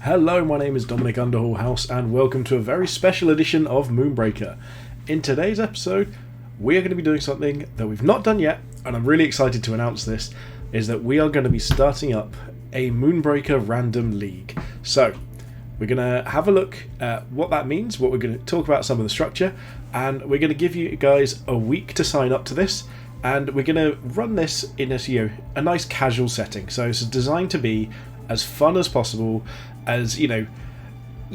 Hello, my name is Dominic Underhall and welcome to a very special edition of Moonbreaker. In today's episode, we are going to be doing something that we've not done yet, and I'm really excited to announce this, is that we are going to be starting up a Moonbreaker random league. So, we're going to have a look at what that means, what we're going to talk about some of the structure, and we're going to give you guys a week to sign up to this, and we're going to run this in a nice casual setting. So it's designed to be as fun as possible, as you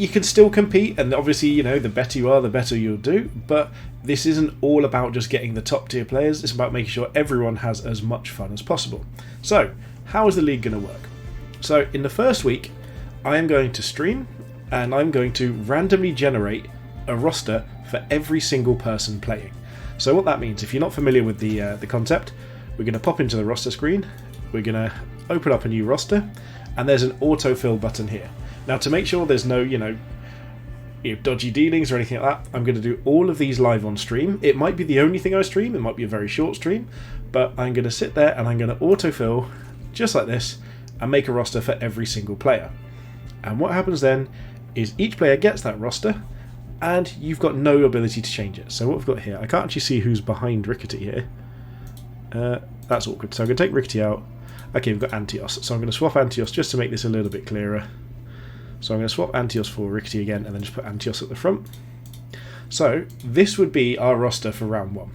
can still compete, and obviously the better you are, the better you'll do, but this isn't all about just getting the top tier players. It's about making sure everyone has as much fun as possible. So how is the league going to work? So in the first week, I am going to stream and I'm going to randomly generate a roster for every single person playing. So what that means, if you're not familiar with the concept, we're going to pop into the roster screen, we're going to open up a new roster, and there's an autofill button here. Now, to make sure there's no dodgy dealings or anything like that, I'm going to do all of these live on stream. It might be the only thing I stream, it might be a very short stream, but I'm going to sit there and I'm going to autofill just like this and make a roster for every single player. And what happens then is each player gets that roster and you've got no ability to change it. So what we've got here, I can't actually see who's behind Rickety here. That's awkward. So I'm going to take Rickety out. Okay, we've got Antios. So I'm going to swap Antios just to make this a little bit clearer. So I'm going to swap Antios for Rickety again and then just put Antios at the front. So this would be our roster for round one.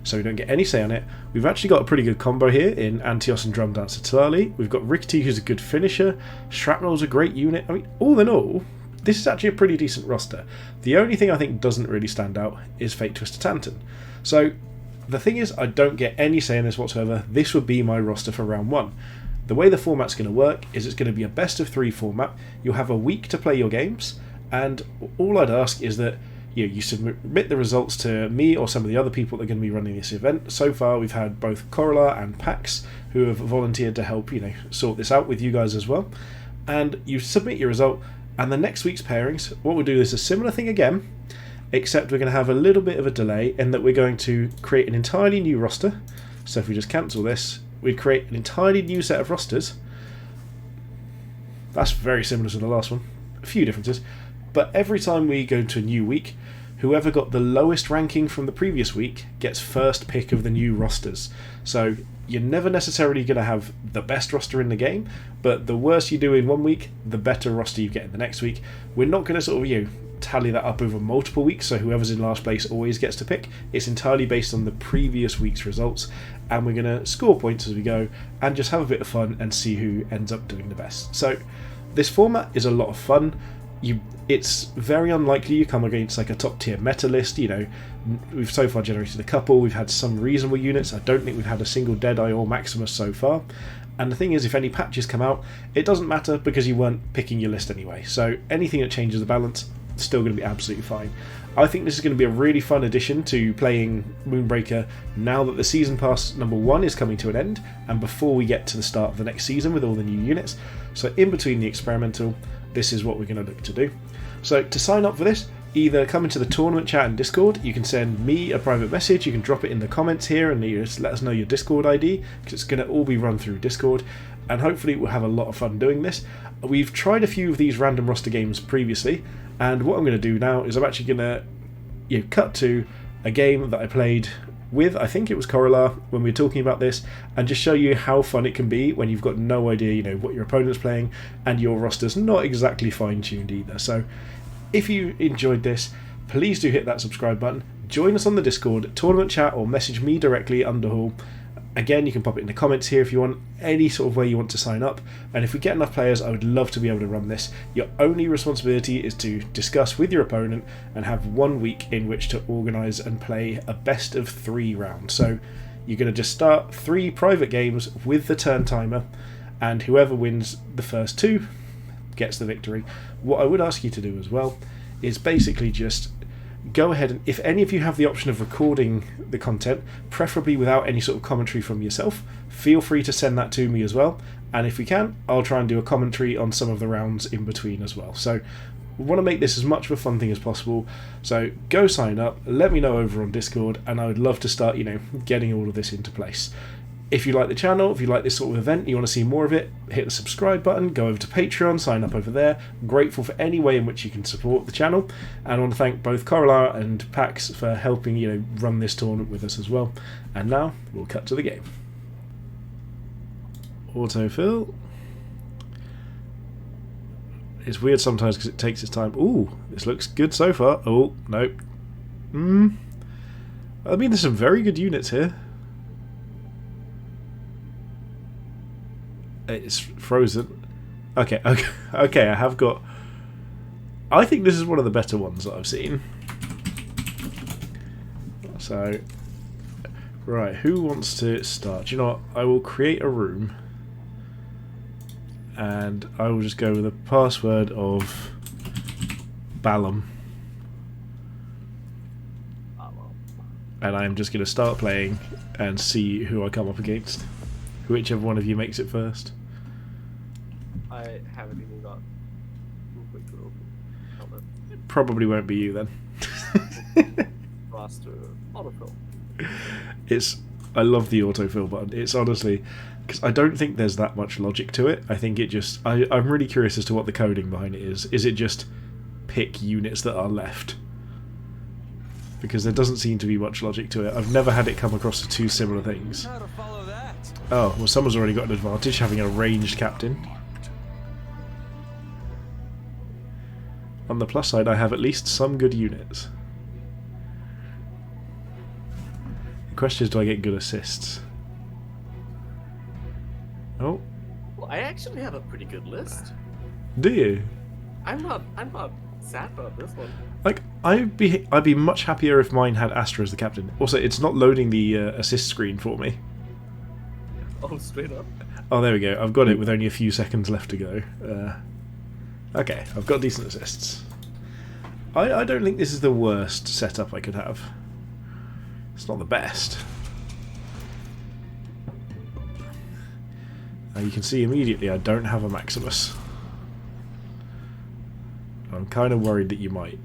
So we don't get any say on it. We've actually got a pretty good combo here in Antios and Drum Dancer Tulali. We've got Rickety, who's a good finisher. Shrapnel's a great unit. I mean, all in all, this is actually a pretty decent roster. The only thing I think doesn't really stand out is Fate Twister Tantan. So the thing is, I don't get any say in this whatsoever. This would be my roster for round one. The way the format's going to work is it's going to be a best of 3 format. You'll have a week to play your games, and all I'd ask is that you submit the results to me or some of the other people that are going to be running this event. So far, we've had both Corala and Pax who have volunteered to help sort this out with you guys as well. And you submit your result, and the next week's pairings, what we'll do is a similar thing again, except we're going to have a little bit of a delay in that we're going to create an entirely new roster. So if we just cancel this, we'd create an entirely new set of rosters. That's very similar to the last one. A few differences. But every time we go to a new week, whoever got the lowest ranking from the previous week gets first pick of the new rosters. So you're never necessarily going to have the best roster in the game, but the worse you do in one week, the better roster you get in the next week. We're not going to tally that up over multiple weeks, so whoever's in last place always gets to pick. It's entirely based on the previous week's results, and we're going to score points as we go and just have a bit of fun and see who ends up doing the best. So this format is a lot of fun. It's very unlikely you come against like a top tier meta list. We've so far generated a couple. We've had some reasonable units. I don't think we've had a single Deadeye or Maximus so far. And the thing is, if any patches come out, it doesn't matter because you weren't picking your list anyway. So anything that changes the balance, still going to be absolutely fine. I think this is going to be a really fun addition to playing Moonbreaker now that the Season Pass number 1 is coming to an end, and before we get to the start of the next season with all the new units. So in between the experimental, this is what we're going to look to do. So to sign up for this, either come into the tournament chat and Discord. You can send me a private message, you can drop it in the comments here and just let us know your Discord ID, because it's going to all be run through Discord, and hopefully we'll have a lot of fun doing this. We've tried a few of these random roster games previously, and what I'm going to do now is I'm actually going to cut to a game that I played with, I think it was Corala, when we were talking about this, and just show you how fun it can be when you've got no idea what your opponent's playing and your roster's not exactly fine-tuned either. So if you enjoyed this, please do hit that subscribe button, join us on the Discord, tournament chat, or message me directly, Underhall. Again, you can pop it in the comments here if you want any sort of way you want to sign up, and if we get enough players, I would love to be able to run this. Your only responsibility is to discuss with your opponent and have 1 week in which to organise and play a best of 3 round. So you're going to just start 3 private games with the turn timer, and whoever wins the first 2 gets the victory. What I would ask you to do as well is basically just go ahead and, if any of you have the option of recording the content, preferably without any sort of commentary from yourself, feel free to send that to me as well, and if we can, I'll try and do a commentary on some of the rounds in between as well. So we want to make this as much of a fun thing as possible, so go sign up, let me know over on Discord, and I would love to start getting all of this into place. If you like the channel, if you like this sort of event, you want to see more of it, hit the subscribe button, go over to Patreon, sign up over there. I'm grateful for any way in which you can support the channel, and I want to thank both Corolara and Pax for helping run this tournament with us as well. And now we'll cut to the game. Autofill. It's weird sometimes because it takes its time. Ooh, this looks good so far. Oh, nope. I mean, there's some very good units here. It's frozen. Okay, I have got... I think this is one of the better ones that I've seen. So, right, who wants to start? Do you know what? I will create a room. And I will just go with a password of Balam. And I'm just going to start playing and see who I come up against. Whichever one of you makes it first. I haven't even got Moonbreaker open. It probably won't be you then. Roster autofill. I love the autofill button. It's honestly, because I don't think there's that much logic to it. I think it just, I'm really curious as to what the coding behind it is. Is it just pick units that are left? Because there doesn't seem to be much logic to it. I've never had it come across the two similar things. Oh, well, someone's already got an advantage having a ranged captain. On the plus side, I have at least some good units. The question is, do I get good assists? Oh. Well, I actually have a pretty good list. Do you? I'm not sad about this one. Like, I'd be much happier if mine had Astra as the captain. Also, it's not loading the assist screen for me. Oh, straight up. Oh, there we go. I've got it with only a few seconds left to go. Okay, I've got decent assists. I don't think this is the worst setup I could have. It's not the best. You can see immediately I don't have a Maximus. I'm kind of worried that you might.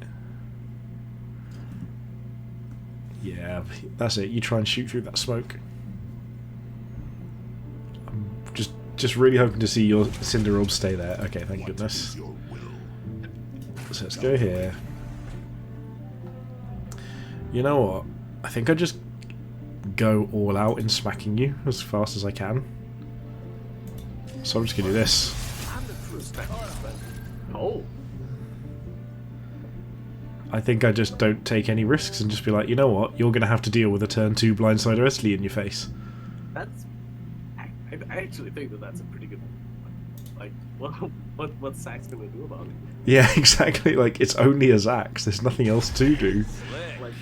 Yeah, that's it. You try and shoot through that smoke. I'm just really hoping to see your Cinder Orb stay there. Okay, thank goodness. So let's go here. You know what? I think I just go all out in smacking you as fast as I can. So I'm just gonna do this. Oh. I think I just don't take any risks and just be like, you know what, you're going to have to deal with a turn 2 Blindsider Esli in your face. That's... I actually think that's a pretty good... Like, what's Zack's going to do about it? Yeah, exactly. Like, it's only a Zax. There's nothing else to do. Like,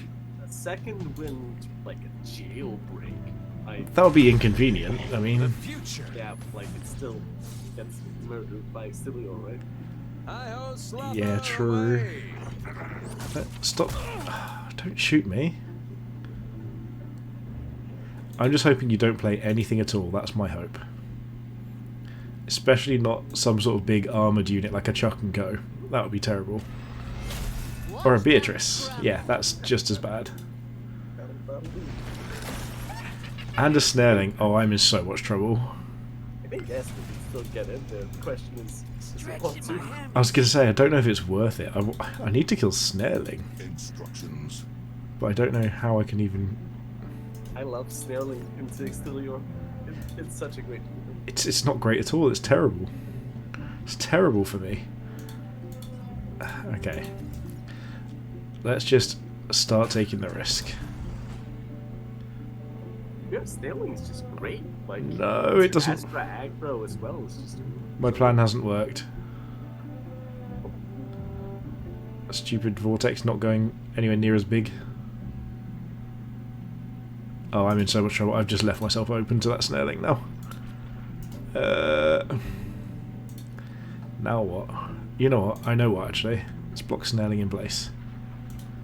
a second wind, like a jailbreak. That would be inconvenient. I mean... Yeah, like, it still gets murdered by Stilio, right? Yeah, true. Stop. Don't shoot me. I'm just hoping you don't play anything at all. That's my hope. Especially not some sort of big armoured unit like a Chuck and Go. That would be terrible. Or a Beatrice. Yeah, that's just as bad. And a Snareling. Oh, I'm in so much trouble. I think yes, we can still get in there. The question is it want to? I was going to say, I don't know if it's worth it. I need to kill Snareling. But I don't know how I can even... I love Snareling into Extilior. It's such a great unit. It's not great at all. It's terrible. It's terrible for me. Okay. Let's just start taking the risk. Yeah, Snareling is just great. Like, no, it doesn't. Astra aggro as well. It's just... My plan hasn't worked. A stupid vortex not going anywhere near as big. Oh, I'm in so much trouble. I've just left myself open to that Snareling now. Now what? You know what? I know what, actually. Let's block Snareling in place.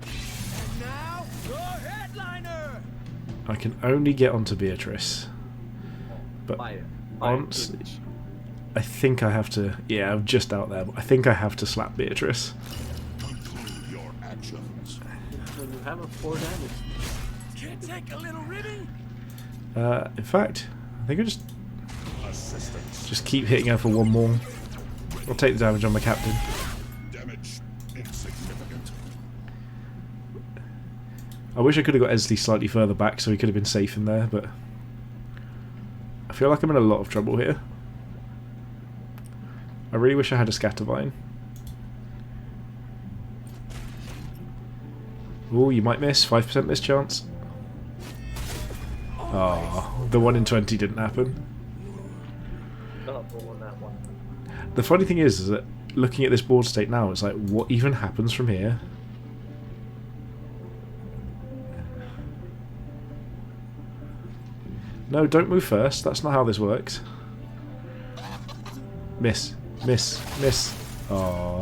And now, your headliner! I can only get onto Beatrice. But once... I think I have to... Yeah, I'm just out there, but I think I have to slap Beatrice. Your actions. When you have a 4 damage. Can't take a little ribbing? In fact, I think I Assistance. just keep hitting her for one more. I'll take the damage on my captain. Damage insignificant. I wish I could have got Esley slightly further back so he could have been safe in there, but I feel like I'm in a lot of trouble here. I really wish I had a Scattervine. Oh, you might miss. 5% miss chance. Oh, the 1 in 20 didn't happen. Not on that one. The funny thing is that looking at this board state now, it's like, what even happens from here? No, don't move first. That's not how this works. Miss. Miss. Miss. Oh,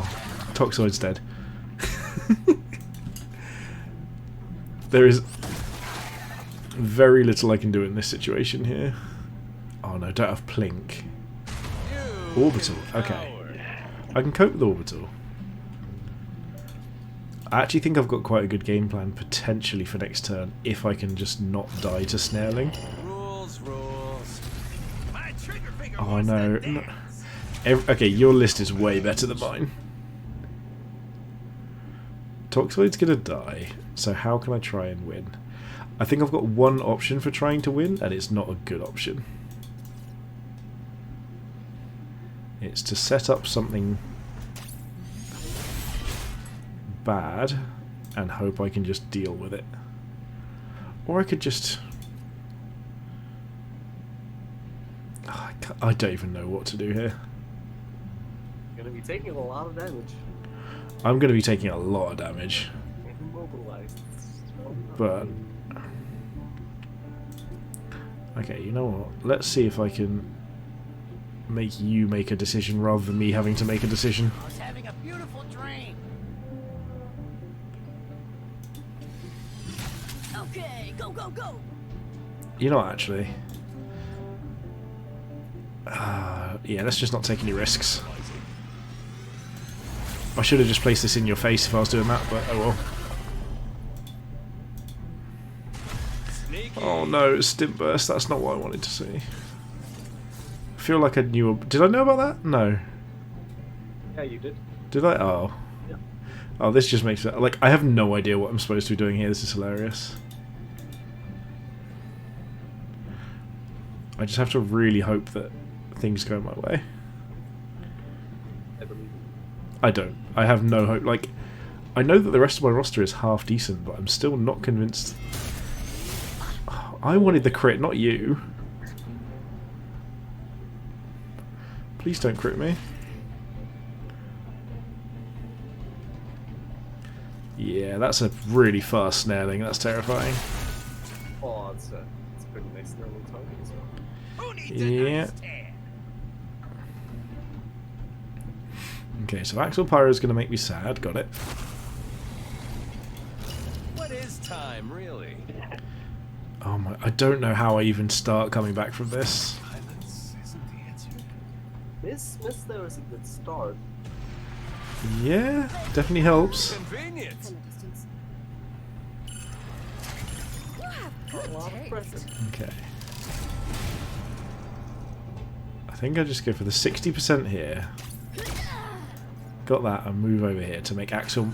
Toxoid's dead. There is very little I can do in this situation here. Oh no, don't have Plink. Orbital. Okay. I can cope with Orbital. I actually think I've got quite a good game plan potentially for next turn if I can just not die to Snareling. Rules. My trigger finger Oh no. Okay, your list is way better than mine. Toxoid's gonna die, so how can I try and win? I think I've got one option for trying to win, and it's not a good option. It's to set up something bad and hope I can just deal with it. Or I could just... I don't even know what to do here. You're gonna be taking a lot of damage. I'm going to be taking a lot of damage. Immobilized. But... Okay, you know what? Let's see if I can make you make a decision rather than me having to make a decision. I was having a beautiful dream. Okay, go, go, go. You know what, actually? Yeah, let's just not take any risks. I should have just placed this in your face if I was doing that, but oh well. Oh no, Stim Burst, that's not what I wanted to see. I feel like I knew... Did I know about that? No. Yeah, you did. Did I? Oh. Yeah. Oh, this just makes it... Like, I have no idea what I'm supposed to be doing here. This is hilarious. I just have to really hope that things go my way. I believe. I don't. I have no hope. Like, I know that the rest of my roster is half decent, but I'm still not convinced. I wanted the crit, not you. Please don't crit me. Yeah, that's a really fast snaring. That's terrifying. Oh, it's a pretty nice little target as well. Who needs Yeah. understand? Okay, so Axel Pyro is going to make me sad. Got it. What is time, really? Oh my! I don't know how I even start coming back from this. Silence isn't the answer. Miss there is a good start. Yeah, definitely helps. Convenient. A lot of pressure. Okay. I think I just go for the 60% here. Got that and move over here to make Axel...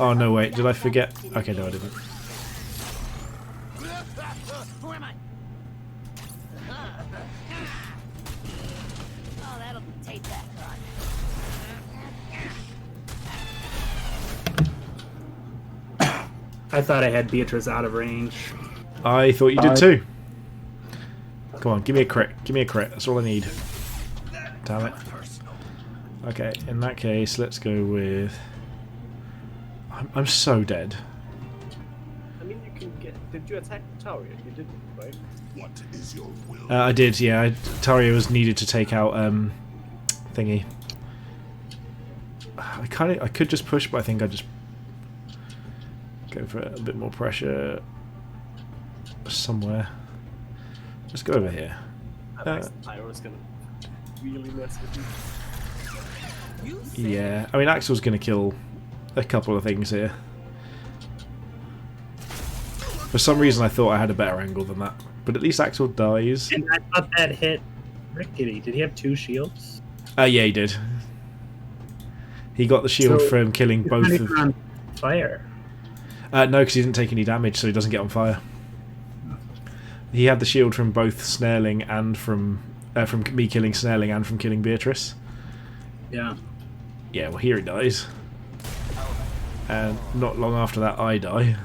Oh no, wait, did I forget? Okay, no I didn't. Who am I? Oh, that'll take that. I thought I had Beatrice out of range. I thought you did too. Come on, give me a crit. Give me a crit. That's all I need. Damn it. Okay, in that case, let's go with... I'm so dead. I mean, you can get. Did you attack the tower yet? You didn't, right? What is your will? I did, yeah. Taria was needed to take out thingy. I could just push, but I think I just go for a bit more pressure somewhere. Let's go over here. Pyro's gonna really mess with you. Yeah, I mean Axel's gonna kill a couple of things here. For some reason I thought I had a better angle than that, but at least Axel dies. And I thought that hit Rickety. Did he have 2 shields? Yeah, he did. He got the shield So, from killing He's both not of... even on fire. No, because he didn't take any damage, so he doesn't get on fire. He had the shield from both Snarling and from me killing Snarling and from killing Beatrice. Yeah. Yeah, well, here he dies. And not long after that, I die.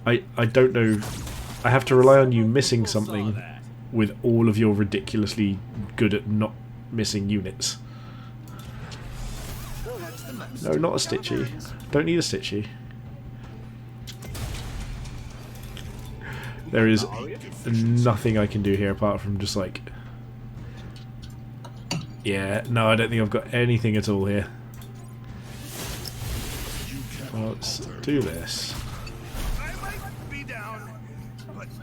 I don't know. I have to rely on you missing something with all of your ridiculously good at not missing units. No, not a Stitchy. Don't need a Stitchy. There is nothing I can do here apart from just like... Yeah, no, I don't think I've got anything at all here. Well, let's do this.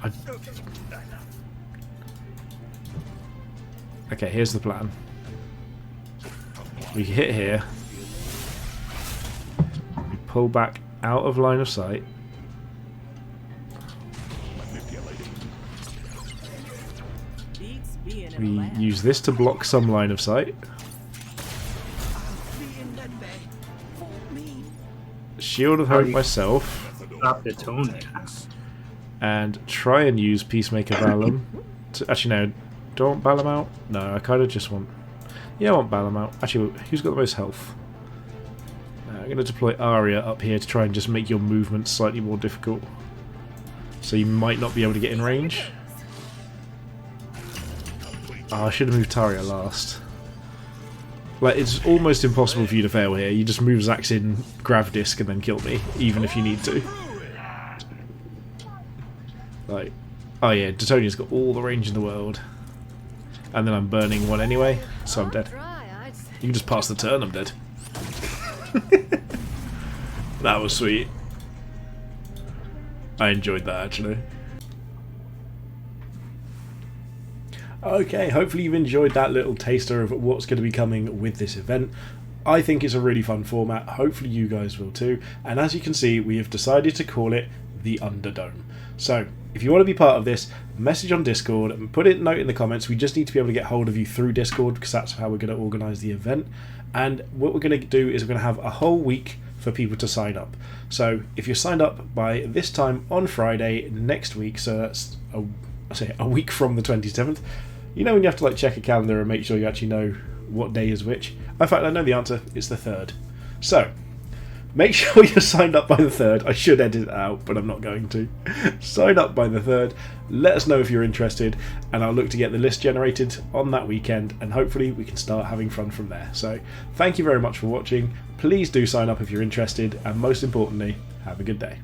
I... Okay, here's the plan. We hit here. We pull back out of line of sight. We use this to block some line of sight. Shield of Hope myself. Stop the tone. And try and use Peacemaker Balam. Actually, no. Do I want Balam out? No, I kind of just want... Yeah, I want Balam out. Actually, who's got the most health? I'm going to deploy Arya up here to try and just make your movement slightly more difficult. So you might not be able to get in range. Oh, I should have moved Taria last. Like, it's almost impossible for you to fail here. You just move Zax in, Grav Disc, and then kill me, even if you need to. Like, oh yeah, Detonia's got all the range in the world. And then I'm burning one anyway, so I'm dead. You can just pass the turn, I'm dead. That was sweet. I enjoyed that, actually. Okay, hopefully you've enjoyed that little taster of what's going to be coming with this event. I think it's a really fun format, hopefully you guys will too, and as you can see we have decided to call it the Underdome. So, if you want to be part of this, message on Discord and put a note in the comments. We just need to be able to get hold of you through Discord because that's how we're going to organise the event. And what we're going to do is we're going to have a whole week for people to sign up. So if you're signed up by this time on Friday next week, so that's a week from the 27th, you know when you have to like check a calendar and make sure you actually know what day is which? In fact, I know the answer, it's the 3rd. So, make sure you're signed up by the 3rd. I should edit it out, but I'm not going to. Sign up by the 3rd. Let us know if you're interested, and I'll look to get the list generated on that weekend, and hopefully we can start having fun from there. So, thank you very much for watching. Please do sign up if you're interested, and most importantly, have a good day.